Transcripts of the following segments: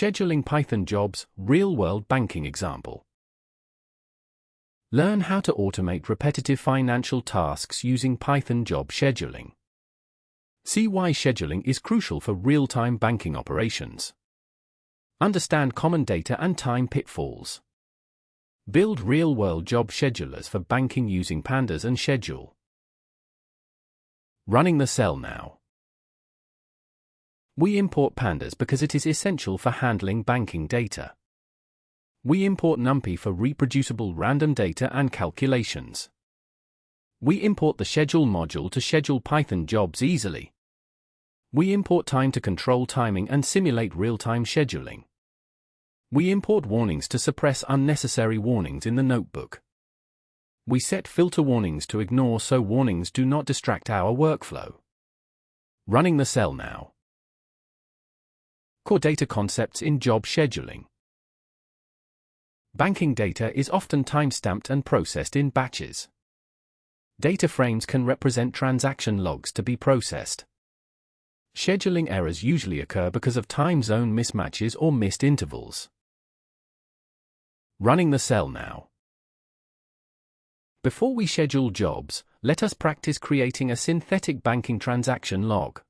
Scheduling Python jobs, real-world banking example. Learn how to automate repetitive financial tasks using Python job scheduling. See why scheduling is crucial for real-time banking operations. Understand common data and time pitfalls. Build real-world job schedulers for banking using pandas and schedule. Running the cell now. We import pandas because it is essential for handling banking data. We import NumPy for reproducible random data and calculations. We import the schedule module to schedule Python jobs easily. We import time to control timing and simulate real-time scheduling. We import warnings to suppress unnecessary warnings in the notebook. We set filter warnings to ignore so warnings do not distract our workflow. Running the cell now. Core data concepts in job scheduling. Banking data is often timestamped and processed in batches. Data frames can represent transaction logs to be processed. Scheduling errors usually occur because of time zone mismatches or missed intervals. Running the cell now. Before we schedule jobs, let us practice creating a synthetic banking transaction log.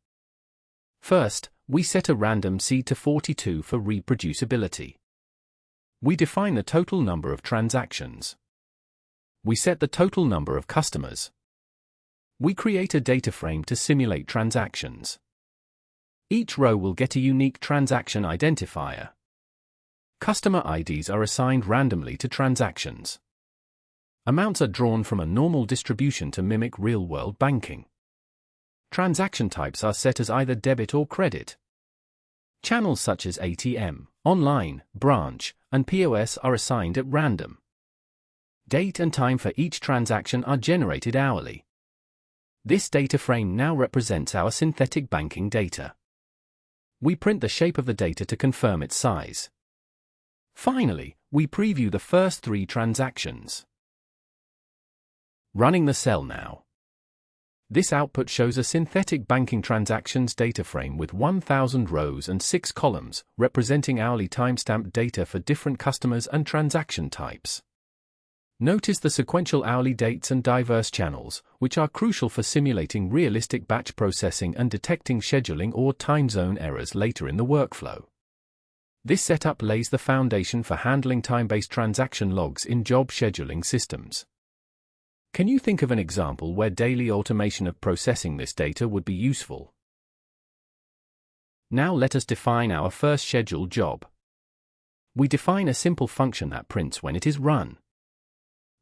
First, we set a random seed to 42 for reproducibility. We define the total number of transactions. We set the total number of customers. We create a data frame to simulate transactions. Each row will get a unique transaction identifier. Customer IDs are assigned randomly to transactions. Amounts are drawn from a normal distribution to mimic real-world banking. Transaction types are set as either debit or credit. Channels such as ATM, online, branch, and POS are assigned at random. Date and time for each transaction are generated hourly. This data frame now represents our synthetic banking data. We print the shape of the data to confirm its size. Finally, we preview the first 3 transactions. Running the cell now. This output shows a synthetic banking transactions data frame with 1,000 rows and 6 columns, representing hourly timestamped data for different customers and transaction types. Notice the sequential hourly dates and diverse channels, which are crucial for simulating realistic batch processing and detecting scheduling or time zone errors later in the workflow. This setup lays the foundation for handling time-based transaction logs in job scheduling systems. Can you think of an example where daily automation of processing this data would be useful? Now let us define our first scheduled job. We define a simple function that prints when it is run.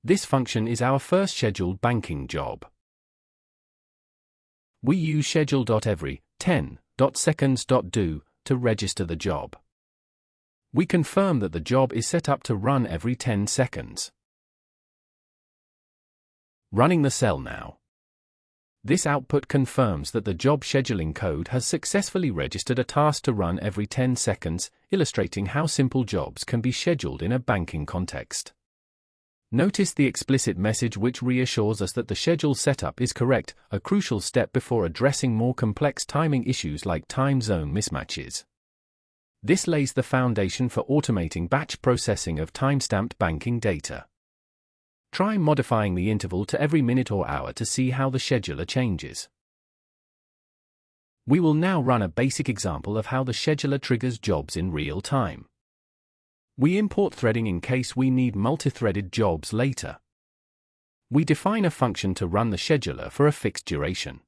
This function is our first scheduled banking job. We use schedule.every10.seconds.do to register the job. We confirm that the job is set up to run every 10 seconds. Running the cell now. This output confirms that the job scheduling code has successfully registered a task to run every 10 seconds, illustrating how simple jobs can be scheduled in a banking context. Notice the explicit message which reassures us that the schedule setup is correct, a crucial step before addressing more complex timing issues like time zone mismatches. This lays the foundation for automating batch processing of timestamped banking data. Try modifying the interval to every minute or hour to see how the scheduler changes. We will now run a basic example of how the scheduler triggers jobs in real time. We import threading in case we need multi-threaded jobs later. We define a function to run the scheduler for a fixed duration.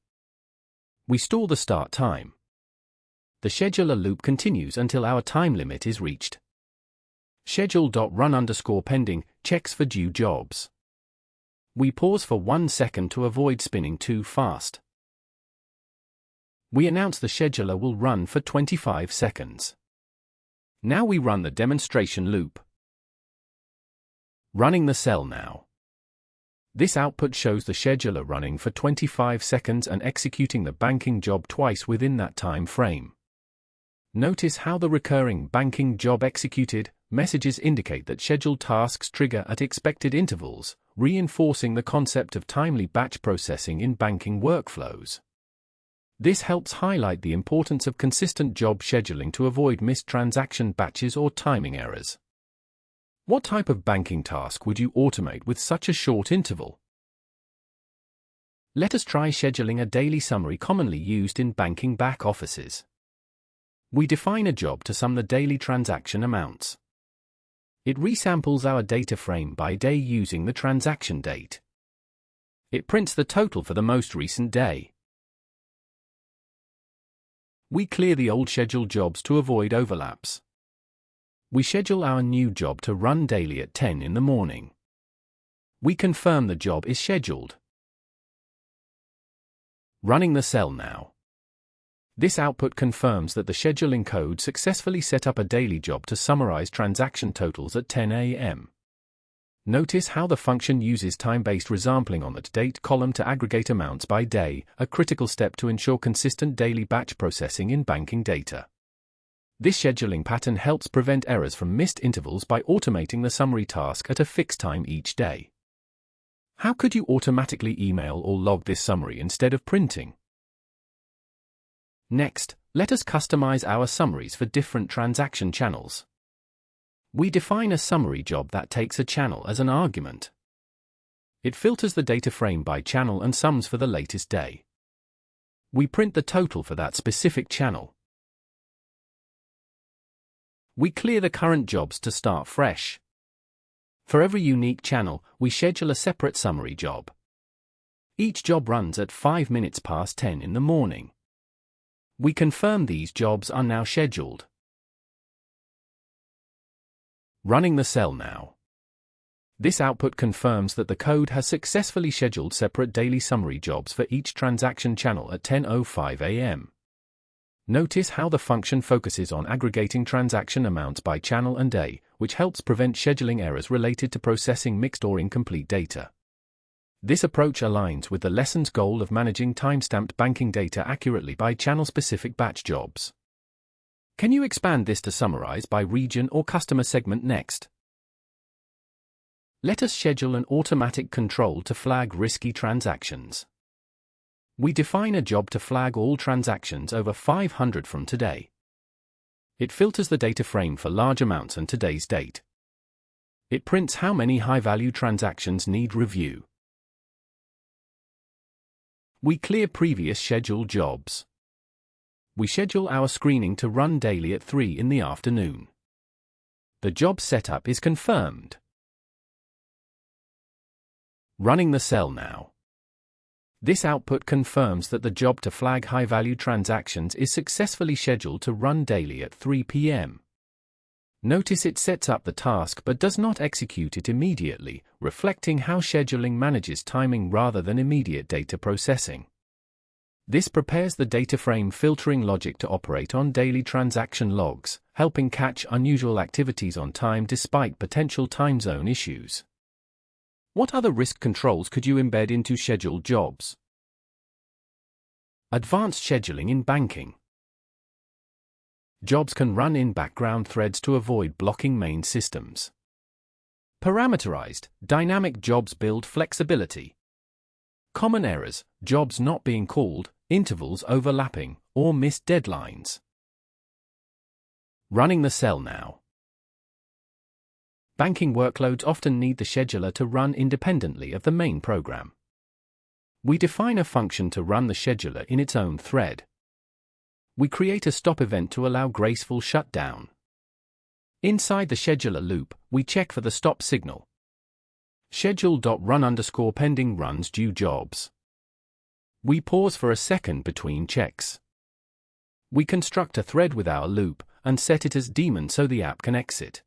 We store the start time. The scheduler loop continues until our time limit is reached. Schedule.run_pending checks for due jobs. We pause for 1 second to avoid spinning too fast. We announce the scheduler will run for 25 seconds. Now we run the demonstration loop. Running the cell now. This output shows the scheduler running for 25 seconds and executing the banking job twice within that time frame. Notice how the recurring banking job executed messages indicate that scheduled tasks trigger at expected intervals, reinforcing the concept of timely batch processing in banking workflows. This helps highlight the importance of consistent job scheduling to avoid missed transaction batches or timing errors. What type of banking task would you automate with such a short interval? Let us try scheduling a daily summary commonly used in banking back offices. We define a job to sum the daily transaction amounts. It resamples our data frame by day using the transaction date. It prints the total for the most recent day. We clear the old scheduled jobs to avoid overlaps. We schedule our new job to run daily at 10 in the morning. We confirm the job is scheduled. Running the cell now. This output confirms that the scheduling code successfully set up a daily job to summarize transaction totals at 10 a.m. Notice how the function uses time-based resampling on that date column to aggregate amounts by day, a critical step to ensure consistent daily batch processing in banking data. This scheduling pattern helps prevent errors from missed intervals by automating the summary task at a fixed time each day. How could you automatically email or log this summary instead of printing? Next, let us customize our summaries for different transaction channels. We define a summary job that takes a channel as an argument. It filters the data frame by channel and sums for the latest day. We print the total for that specific channel. We clear the current jobs to start fresh. For every unique channel, we schedule a separate summary job. Each job runs at 5 minutes past 10 in the morning. We confirm these jobs are now scheduled. Running the cell now. This output confirms that the code has successfully scheduled separate daily summary jobs for each transaction channel at 10:05 a.m. Notice how the function focuses on aggregating transaction amounts by channel and day, which helps prevent scheduling errors related to processing mixed or incomplete data. This approach aligns with the lesson's goal of managing time-stamped banking data accurately by channel-specific batch jobs. Can you expand this to summarize by region or customer segment next? Let us schedule an automatic control to flag risky transactions. We define a job to flag all transactions over 500 from today. It filters the data frame for large amounts and today's date. It prints how many high-value transactions need review. We clear previous scheduled jobs. We schedule our screening to run daily at 3 in the afternoon. The job setup is confirmed. Running the cell now. This output confirms that the job to flag high-value transactions is successfully scheduled to run daily at 3 p.m. Notice it sets up the task but does not execute it immediately, reflecting how scheduling manages timing rather than immediate data processing. This prepares the data frame filtering logic to operate on daily transaction logs, helping catch unusual activities on time despite potential time zone issues. What other risk controls could you embed into scheduled jobs? Advanced scheduling in banking. Jobs can run in background threads to avoid blocking main systems. Parameterized, dynamic jobs build flexibility. Common errors, jobs not being called, intervals overlapping, or missed deadlines. Running the cell now. Banking workloads often need the scheduler to run independently of the main program. We define a function to run the scheduler in its own thread. We create a stop event to allow graceful shutdown. Inside the scheduler loop, we check for the stop signal. Schedule.run_pending runs due jobs. We pause for a second between checks. We construct a thread with our loop and set it as daemon so the app can exit.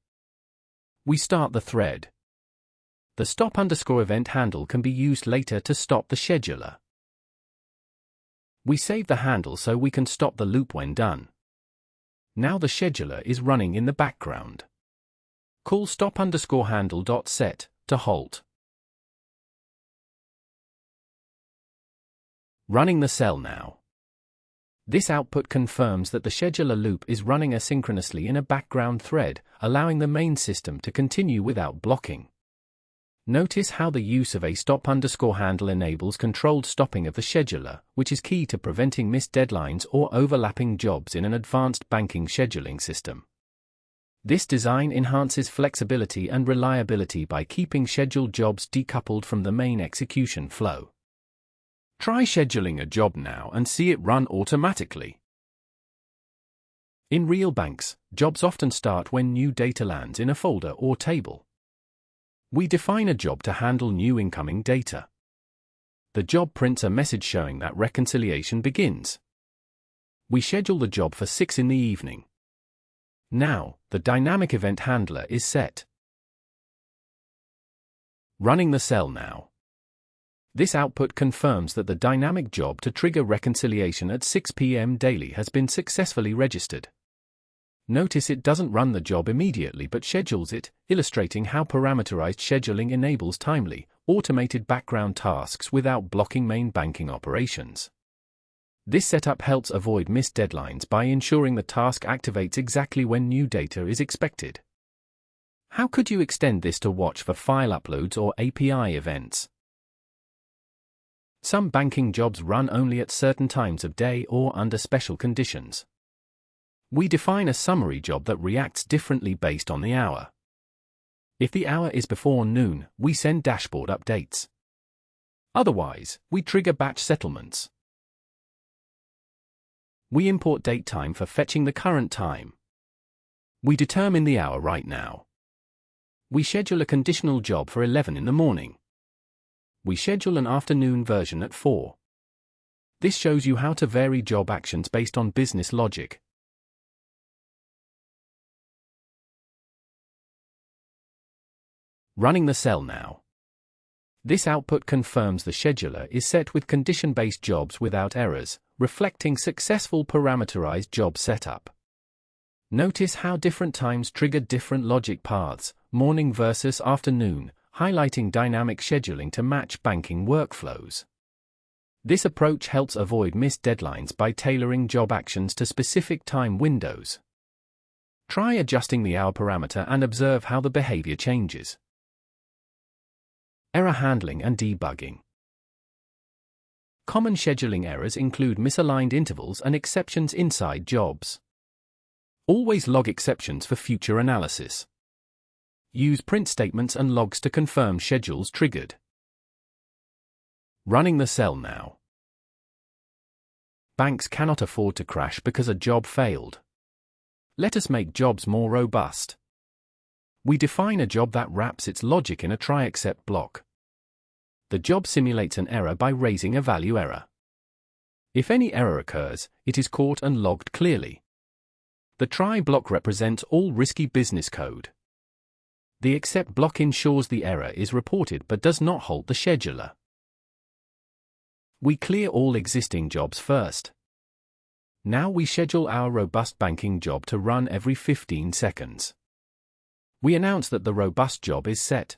We start the thread. The stop_event handle can be used later to stop the scheduler. We save the handle so we can stop the loop when done. Now the scheduler is running in the background. Call stop_handle.set to halt. Running the cell now. This output confirms that the scheduler loop is running asynchronously in a background thread, allowing the main system to continue without blocking. Notice how the use of a stop underscore handle enables controlled stopping of the scheduler, which is key to preventing missed deadlines or overlapping jobs in an advanced banking scheduling system. This design enhances flexibility and reliability by keeping scheduled jobs decoupled from the main execution flow. Try scheduling a job now and see it run automatically. In real banks, jobs often start when new data lands in a folder or table. We define a job to handle new incoming data. The job prints a message showing that reconciliation begins. We schedule the job for 6 in the evening. Now, the dynamic event handler is set. Running the cell now. This output confirms that the dynamic job to trigger reconciliation at 6 p.m. daily has been successfully registered. Notice it doesn't run the job immediately but schedules it, illustrating how parameterized scheduling enables timely, automated background tasks without blocking main banking operations. This setup helps avoid missed deadlines by ensuring the task activates exactly when new data is expected. How could you extend this to watch for file uploads or API events? Some banking jobs run only at certain times of day or under special conditions. We define a summary job that reacts differently based on the hour. If the hour is before noon, we send dashboard updates. Otherwise, we trigger batch settlements. We import datetime for fetching the current time. We determine the hour right now. We schedule a conditional job for 11 in the morning. We schedule an afternoon version at 4. This shows you how to vary job actions based on business logic. Running the cell now. This output confirms the scheduler is set with condition-based jobs without errors, reflecting successful parameterized job setup. Notice how different times trigger different logic paths, morning versus afternoon, highlighting dynamic scheduling to match banking workflows. This approach helps avoid missed deadlines by tailoring job actions to specific time windows. Try adjusting the hour parameter and observe how the behavior changes. Error handling and debugging. Common scheduling errors include misaligned intervals and exceptions inside jobs. Always log exceptions for future analysis. Use print statements and logs to confirm schedules triggered. Running the cell now. Banks cannot afford to crash because a job failed. Let us make jobs more robust. We define a job that wraps its logic in a try-except block. The job simulates an error by raising a value error. If any error occurs, it is caught and logged clearly. The try block represents all risky business code. The except block ensures the error is reported but does not halt the scheduler. We clear all existing jobs first. Now we schedule our robust banking job to run every 15 seconds. We announce that the robust job is set.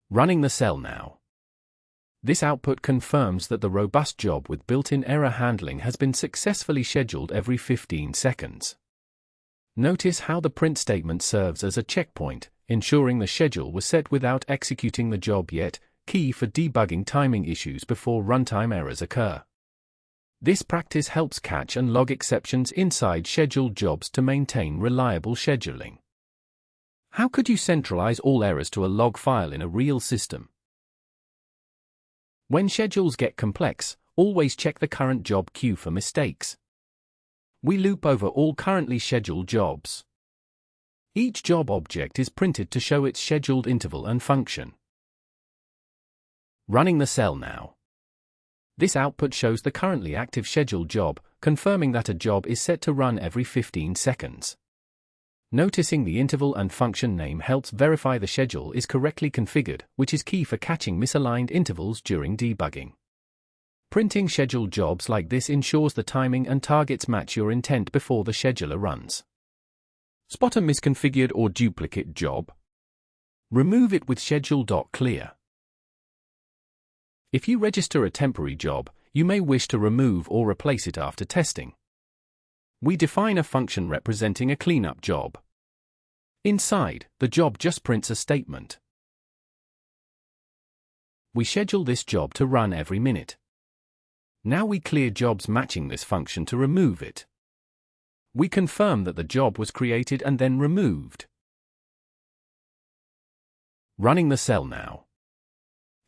Running the cell now. This output confirms that the robust job with built-in error handling has been successfully scheduled every 15 seconds. Notice how the print statement serves as a checkpoint, ensuring the schedule was set without executing the job yet, key for debugging timing issues before runtime errors occur. This practice helps catch and log exceptions inside scheduled jobs to maintain reliable scheduling. How could you centralize all errors to a log file in a real system? When schedules get complex, always check the current job queue for mistakes. We loop over all currently scheduled jobs. Each job object is printed to show its scheduled interval and function. Running the cell now. This output shows the currently active scheduled job, confirming that a job is set to run every 15 seconds. Noticing the interval and function name helps verify the schedule is correctly configured, which is key for catching misaligned intervals during debugging. Printing scheduled jobs like this ensures the timing and targets match your intent before the scheduler runs. Spot a misconfigured or duplicate job. Remove it with schedule.clear. If you register a temporary job, you may wish to remove or replace it after testing. We define a function representing a cleanup job. Inside, the job just prints a statement. We schedule this job to run every minute. Now we clear jobs matching this function to remove it. We confirm that the job was created and then removed. Running the cell now.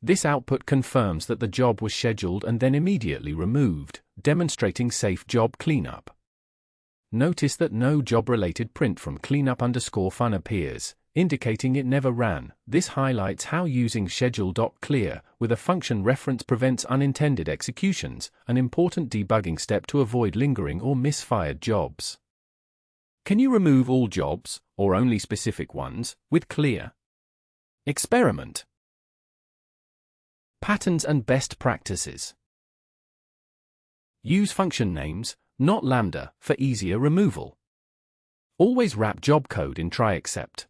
This output confirms that the job was scheduled and then immediately removed, demonstrating safe job cleanup. Notice that no job-related print from cleanup_fun appears, indicating it never ran. This highlights how using schedule.clear with a function reference prevents unintended executions, an important debugging step to avoid lingering or misfired jobs. Can you remove all jobs, or only specific ones, with clear? Experiment. Patterns and best practices. Use function names, not lambda, for easier removal. Always wrap job code in try except.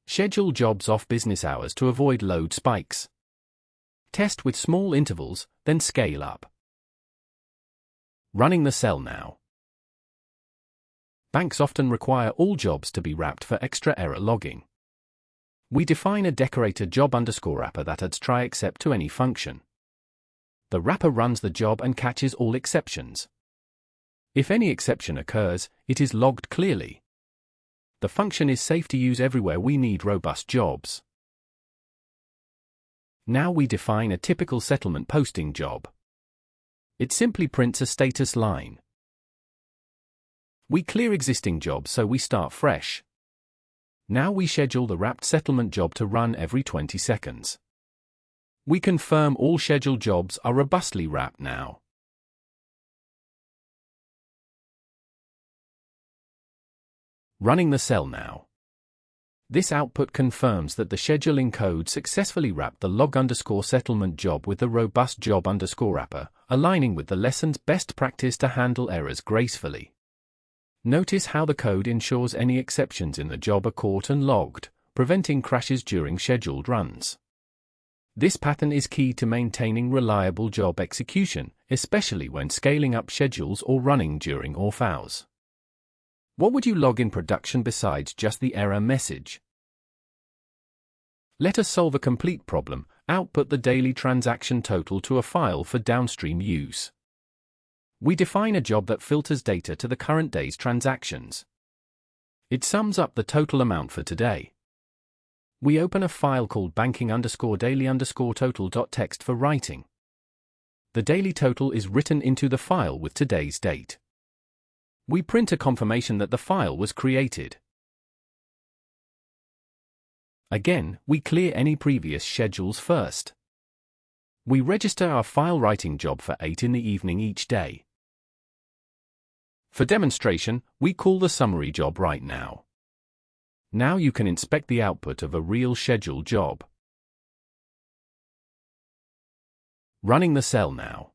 Schedule jobs off business hours to avoid load spikes. Test with small intervals, then scale up. Running the cell now. Banks often require all jobs to be wrapped for extra error logging. We define a decorator job_wrapper that adds try except to any function. The wrapper runs the job and catches all exceptions. If any exception occurs, it is logged clearly. The function is safe to use everywhere we need robust jobs. Now we define a typical settlement posting job. It simply prints a status line. We clear existing jobs so we start fresh. Now we schedule the wrapped settlement job to run every 20 seconds. We confirm all scheduled jobs are robustly wrapped now. Running the cell now. This output confirms that the scheduling code successfully wrapped the log_settlement job with the robust job_wrapper, aligning with the lesson's best practice to handle errors gracefully. Notice how the code ensures any exceptions in the job are caught and logged, preventing crashes during scheduled runs. This pattern is key to maintaining reliable job execution, especially when scaling up schedules or running during off hours. What would you log in production besides just the error message? Let us solve a complete problem. Output the daily transaction total to a file for downstream use. We define a job that filters data to the current day's transactions. It sums up the total amount for today. We open a file called banking_daily_total.txt for writing. The daily total is written into the file with today's date. We print a confirmation that the file was created. Again, we clear any previous schedules first. We register our file writing job for 8 in the evening each day. For demonstration, we call the summary job right now. Now you can inspect the output of a real scheduled job. Running the cell now.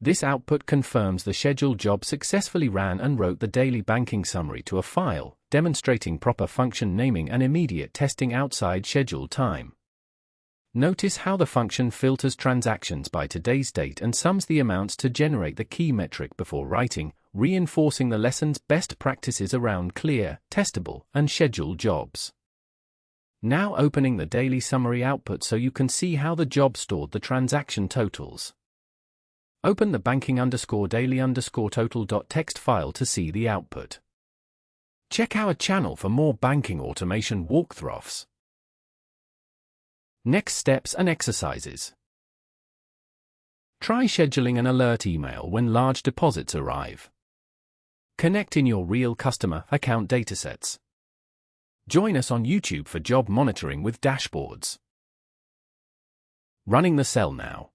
This output confirms the scheduled job successfully ran and wrote the daily banking summary to a file, demonstrating proper function naming and immediate testing outside scheduled time. Notice how the function filters transactions by today's date and sums the amounts to generate the key metric before writing, reinforcing the lesson's best practices around clear, testable, and scheduled jobs. Now opening the daily summary output so you can see how the job stored the transaction totals. Open the banking_daily_total.txt file to see the output. Check our channel for more banking automation walkthroughs. Next steps and exercises. Try scheduling an alert email when large deposits arrive. Connect in your real customer account datasets. Join us on YouTube for job monitoring with dashboards. Running the cell now.